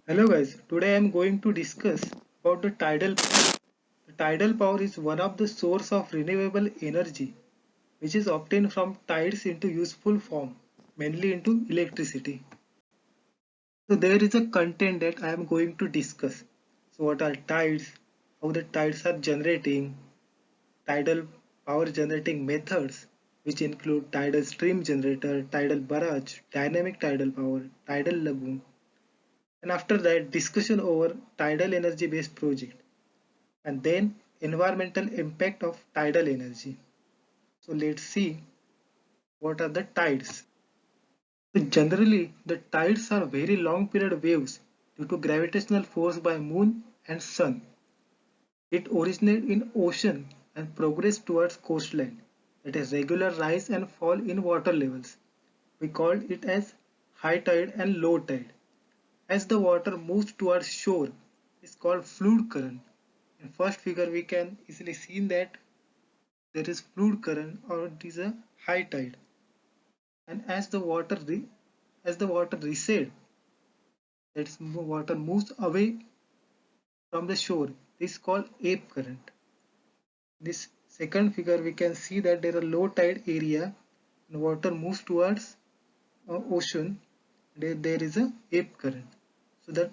Hello guys, today I am going to discuss about the tidal power. The tidal power is one of the source of renewable energy which is obtained from tides into useful form, mainly into electricity. So there is a content that I am going to discuss. So what are tides, how the tides are generating, tidal power generating methods which include tidal stream generator, tidal barrage, dynamic tidal power, tidal lagoon, and after that discussion over tidal energy based project, and then environmental impact of tidal energy. So let's see what are the tides. So generally the tides are very long period waves due to gravitational force by moon and sun. It originates in ocean and progress towards coastline. It is regular rise and fall in water levels. We call it as high tide and low tide. As the water moves towards shore, it's called fluid current. In first figure, we can easily see that there is fluid current or it is a high tide. And as the water recedes, that is water moves away from the shore. This is called ebb current. This second figure, we can see that there is a low tide area and water moves towards ocean. There is a ebb current. So the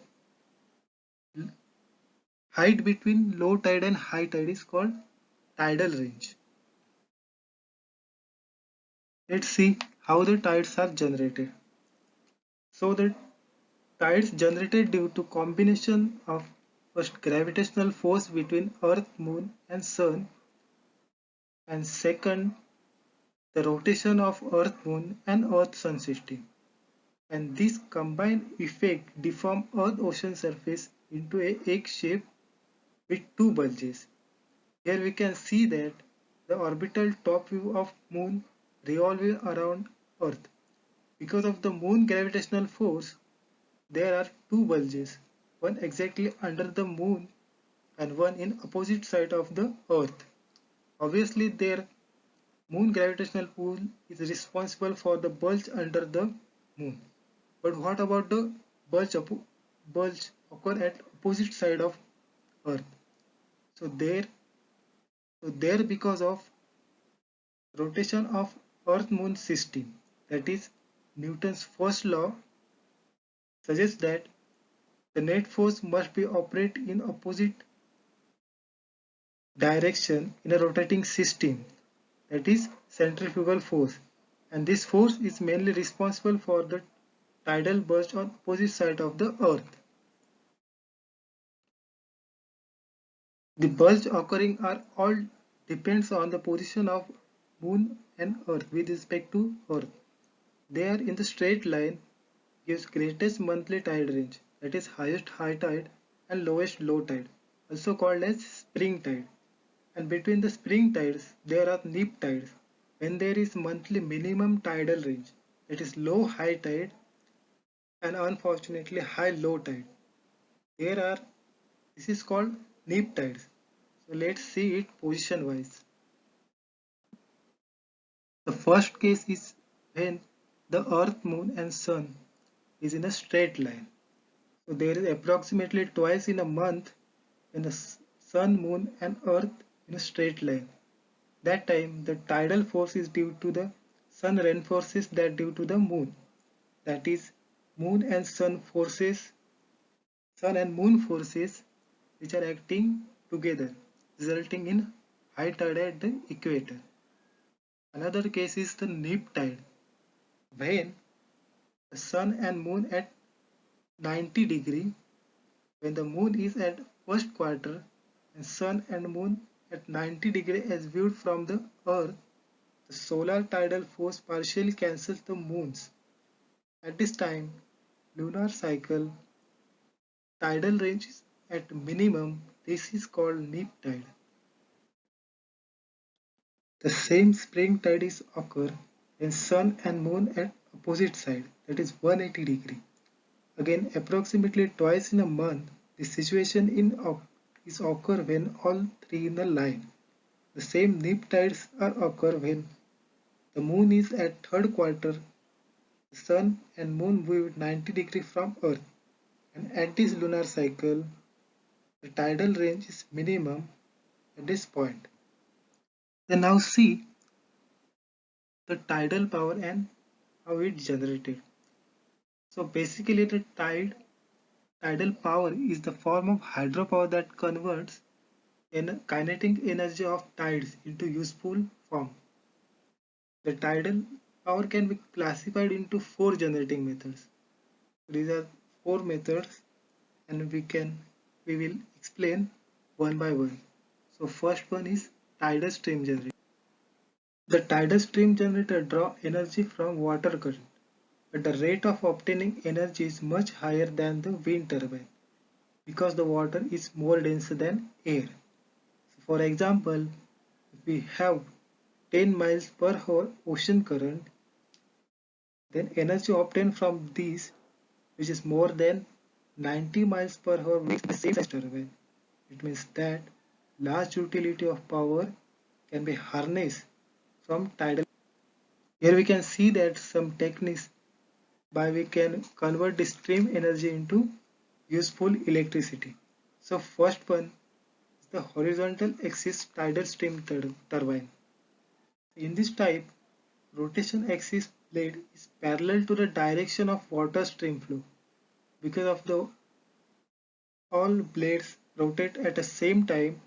height between low tide and high tide is called tidal range. Let's see how the tides are generated. So the tides generated due to combination of first gravitational force between Earth, Moon and Sun, and second the rotation of Earth, Moon and Earth Sun system. And this combined effect deform Earth ocean surface into a egg shape with two bulges. Here we can see that the orbital top view of Moon revolving around Earth. Because of the Moon gravitational force, there are two bulges, one exactly under the Moon and one in opposite side of the Earth. Obviously, their Moon gravitational pull is responsible for the bulge under the Moon. But what about the bulge occur at opposite side of Earth? So there because of rotation of Earth-Moon system, that is Newton's first law suggests that the net force must be operate in opposite direction in a rotating system, that is centrifugal force, and this force is mainly responsible for the tidal burst on opposite side of the earth. The bulge occurring are all depends on the position of moon and earth with respect to earth. They are in the straight line gives greatest monthly tide range, that is highest high tide and lowest low tide, also called as spring tide. And between the spring tides there are neap tides when there is monthly minimum tidal range, that is low high tide and unfortunately high low tide. There are this is called neap tides. So let's see it position wise. The first case is when the earth, moon and sun is in a straight line. So there is approximately twice in a month when the sun, moon and earth in a straight line. That time the tidal force is due to the sun reinforces that due to the moon. That is moon and sun and moon forces which are acting together, resulting in high tide at the equator. Another case is the neap tide, when the sun and moon at 90 degree, when the moon is at first quarter and sun and moon at 90 degree as viewed from the earth, the solar tidal force partially cancels the moon's. At this time, lunar cycle tidal range is at minimum. This is called neap tide. The same spring tide is occur when sun and moon at opposite side, that is 180 degree. Again, approximately twice in a month, the situation is occur when all three in a line. The same neap tides are occur when the moon is at third quarter, the sun and moon viewed 90 degree from earth, And at this lunar cycle, the tidal range is minimum at this point. Then now see the tidal power and how it's generated. So basically the tidal power is the form of hydropower that converts kinetic energy of tides into useful form. The tidal power can be classified into four generating methods. These are four methods and we will explain one by one. So first one is tidal stream generator. The tidal stream generator draw energy from water current, but the rate of obtaining energy is much higher than the wind turbine because the water is more dense than air. So for example, if we have 10 miles per hour ocean current, then energy obtained from these, which is more than 90 miles per hour, makes the same size turbine. It means that large utility of power can be harnessed from tidal. Here we can see that some techniques by we can convert the stream energy into useful electricity. So first one is the horizontal axis tidal stream turbine. In this type, rotation axis blade is parallel to the direction of water stream flow. Because of the all blades rotate at the same time,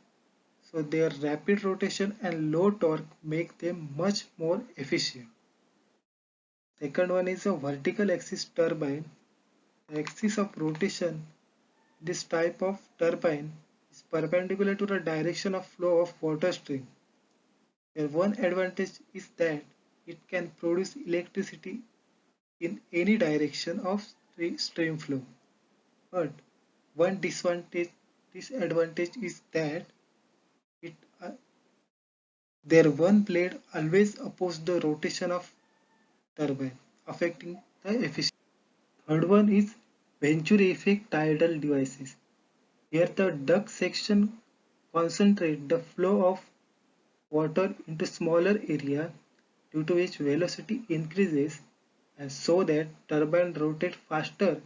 so their rapid rotation and low torque make them much more efficient. Second one is a vertical axis turbine. The axis of rotation this type of turbine is perpendicular to the direction of flow of water stream. Their one advantage is that it can produce electricity in any direction of stream flow. But one disadvantage is that it their one blade always opposes the rotation of turbine, affecting the efficiency. Third one is Venturi effect tidal devices. Here the duct section concentrate the flow of water into smaller area due to which velocity increases and so that turbine rotate faster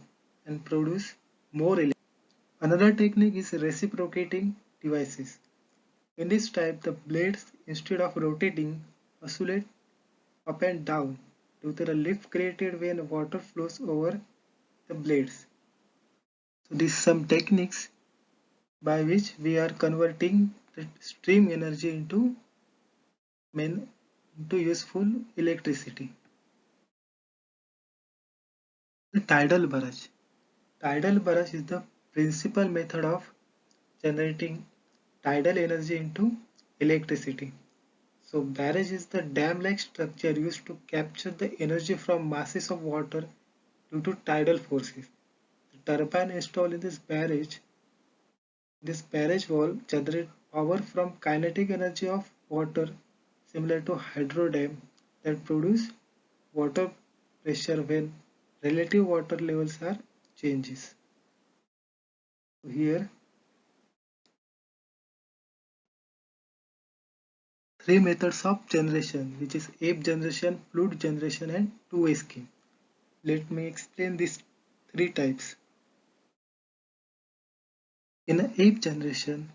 and produce more electricity. Another technique is reciprocating devices. In this type, the blades instead of rotating oscillate up and down due to the lift created when water flows over the blades. So these some techniques by which we are converting the stream energy main, into useful electricity. The tidal barrage. Tidal barrage is the principal method of generating tidal energy into electricity. So barrage is the dam-like structure used to capture the energy from masses of water due to tidal forces. The turbine installed in this barrage wall generates power from kinetic energy of water similar to hydro dam that produce water pressure when relative water levels are changes. So here three methods of generation which is ebb generation, fluid generation and two-way scheme. Let me explain these three types. In a ebb generation,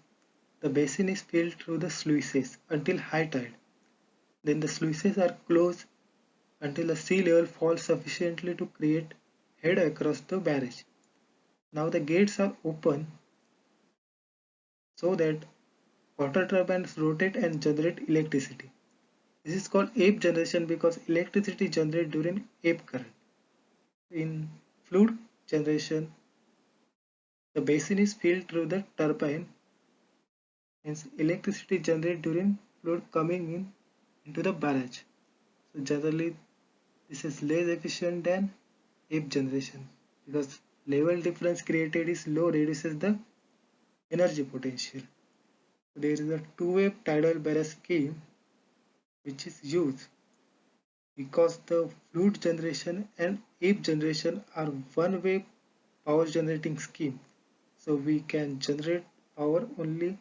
the basin is filled through the sluices until high tide. Then the sluices are closed until the sea level falls sufficiently to create head across the barrage. Now the gates are open so that water turbines rotate and generate electricity. This is called ebb generation because electricity generated during ebb current. In fluid generation, the basin is filled through the turbine, hence electricity generated during fluid coming into the barrage. So generally this is less efficient than ebb generation because level difference created is low reduces the energy potential. So there is a two-way tidal barrage scheme which is used because the fluid generation and ebb generation are one-way power generating scheme. So we can generate power only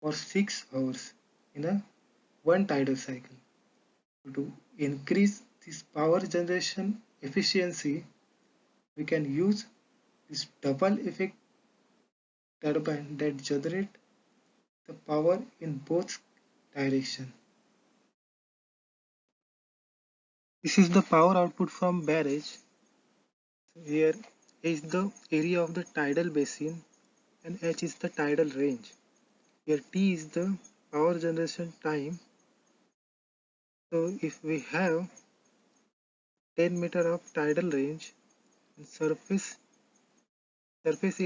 for 6 hours in a one tidal cycle. To increase this power generation efficiency, we can use is double effect turbine that generate the power in both directions. This is the power output from barrage. Here is the area of the tidal basin and H is the tidal range. Here T is the power generation time. So if we have 10 meter of tidal range and surface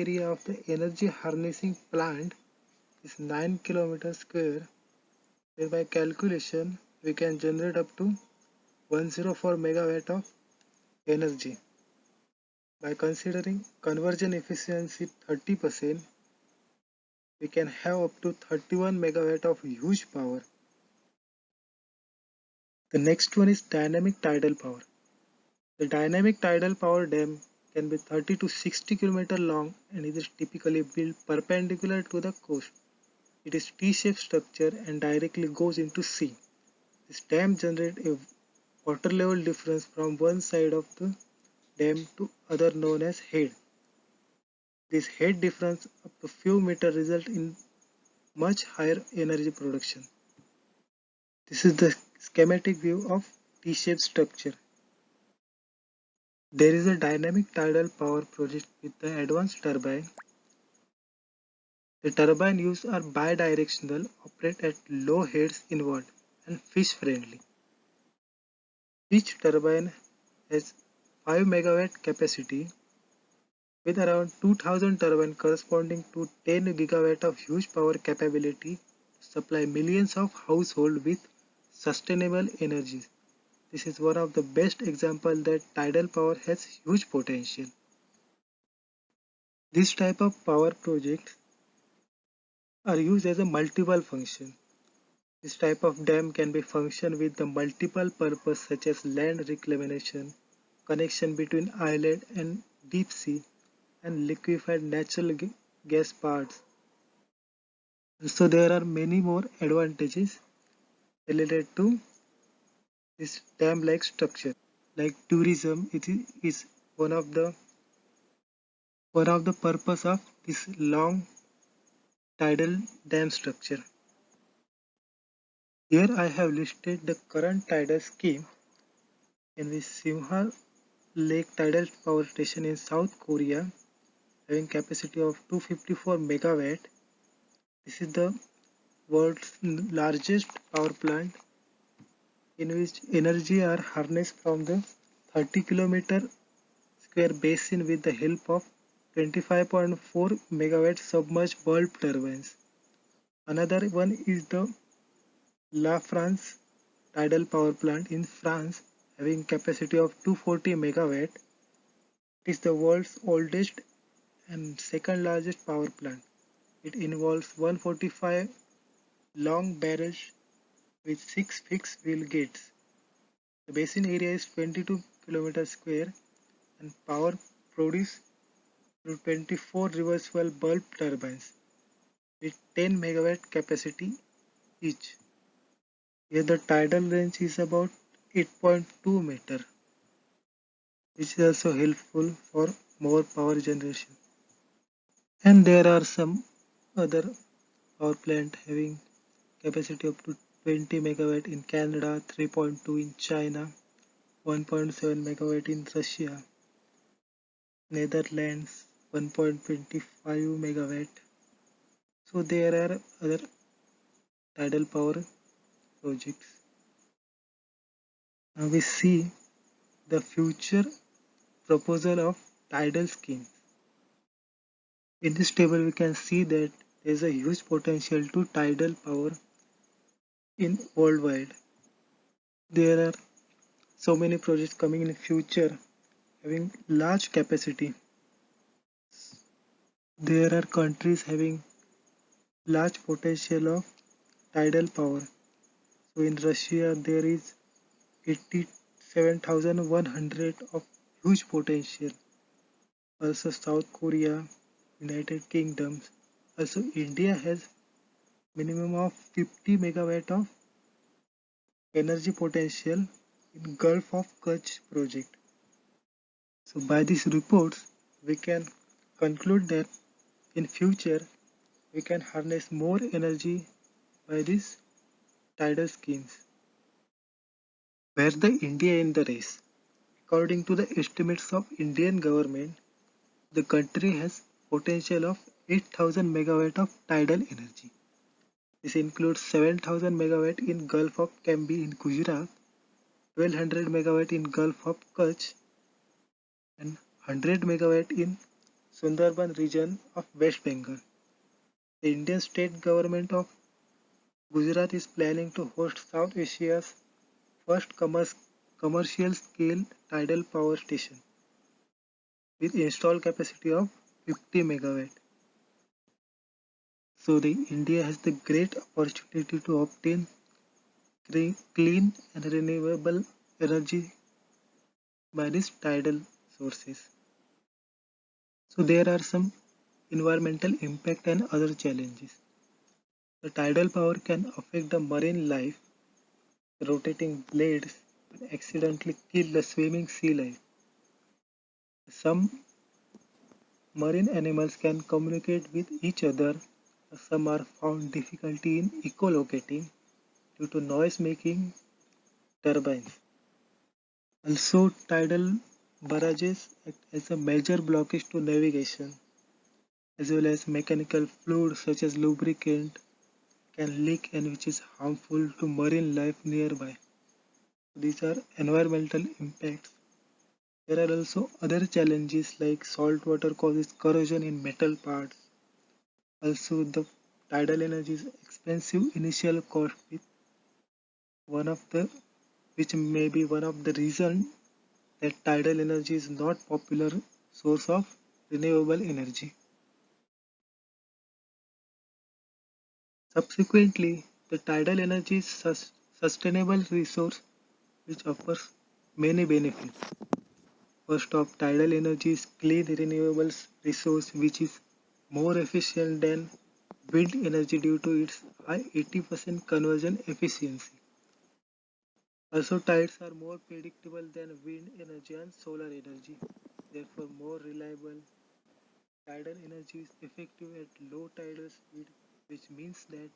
area of the energy harnessing plant is 9 kilometers square, then by calculation we can generate up to 104 megawatt of energy. By considering conversion efficiency 30%, we can have up to 31 megawatt of huge power. The next one is dynamic tidal power. The dynamic tidal power dam can be 30 to 60 km long and is typically built perpendicular to the coast. It is T-shaped structure and directly goes into sea. This dam generates a water level difference from one side of the dam to other known as head. This head difference up to few meters result in much higher energy production. This is the schematic view of T-shaped structure. There is a dynamic tidal power project with the advanced turbine. The turbine used are bidirectional, operate at low heads inward, and fish friendly. Each turbine has 5 megawatt capacity with around 2000 turbines corresponding to 10 gigawatt of huge power capability to supply millions of households with sustainable energy. This is one of the best examples that tidal power has huge potential. This type of power projects are used as a multiple function. This type of dam can be function with the multiple purpose such as land reclamation, connection between island and deep sea, and liquefied natural gas parts. So there are many more advantages related to this dam-like structure. Like tourism, is one of the purpose of this long tidal dam structure. Here I have listed the current tidal scheme in the Simha Lake Tidal Power Station in South Korea having capacity of 254 megawatt. This is the world's largest power plant in which energy are harnessed from the 30 kilometer square basin with the help of 25.4 megawatt submerged bulb turbines. Another one is the La France tidal power plant in France having capacity of 240 megawatt. It is the world's oldest and second largest power plant. It involves 145 long barrels with 6 fixed wheel gates. The basin area is 22 km square and power produced through 24 reversible bulb turbines with 10 megawatt capacity each. Here the tidal range is about 8.2 meter, which is also helpful for more power generation. And there are some other power plant having capacity up to 20 megawatt in Canada, 3.2 in China, 1.7 megawatt in Russia, Netherlands 1.25 megawatt. So there are other tidal power projects. Now we see the future proposal of tidal schemes. In this table we can see that there is a huge potential to tidal power in worldwide. There are so many projects coming in future having large capacity. There are countries having large potential of tidal power. So in Russia there is 87,100 of huge potential. Also South Korea, United Kingdom. Also India has minimum of 50 megawatt of energy potential in Gulf of Kutch project. So by these reports we can conclude that in future we can harness more energy by these tidal schemes. Where the India in the race? According to the estimates of Indian government, the country has potential of 8,000 megawatt of tidal energy. This includes 7,000 megawatt in Gulf of Cambay in Gujarat, 1200 megawatt in Gulf of Kutch, and 100 megawatt in Sundarban region of West Bengal. The Indian state government of Gujarat is planning to host South Asia's first commercial scale tidal power station with installed capacity of 50 megawatt. So the India has the great opportunity to obtain clean and renewable energy by these tidal sources. So there are some environmental impact and other challenges. The tidal power can affect the marine life. Rotating blades can accidentally kill the swimming sea life. Some marine animals can communicate with each other. Some are found difficulty in echolocating due to noise making turbines. Also, tidal barrages act as a major blockage to navigation, as well as mechanical fluid such as lubricant can leak and which is harmful to marine life nearby. These are environmental impacts. There are also other challenges like salt water causes corrosion in metal parts. Also, the tidal energy is expensive initial cost, one of the which may be one of the reason that tidal energy is not popular source of renewable energy. Subsequently, the tidal energy is sustainable resource which offers many benefits. First off, tidal energy is clean renewable resource which is more efficient than wind energy due to its high 80% conversion efficiency. Also, tides are more predictable than wind energy and solar energy, therefore more reliable. Tidal energy is effective at low tidal speed, which means that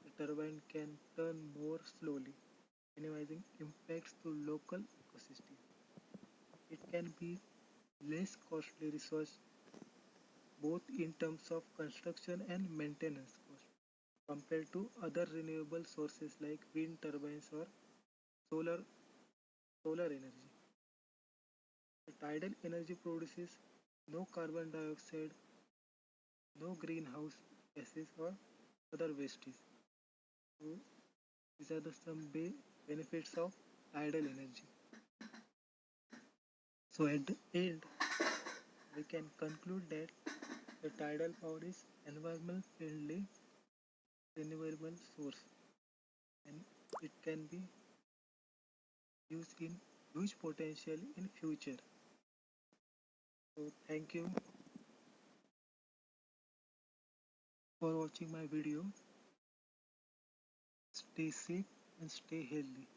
the turbine can turn more slowly, minimizing impacts to local ecosystem. It can be less costly resource both in terms of construction and maintenance cost compared to other renewable sources like wind turbines or solar solar energy. The tidal energy produces no carbon dioxide, no greenhouse gases or other wastes. So these are the some benefits of tidal energy. So at the end, we can conclude that the tidal power is environmental friendly renewable source and it can be used in huge potential in future. So thank you for watching my video. Stay safe and stay healthy.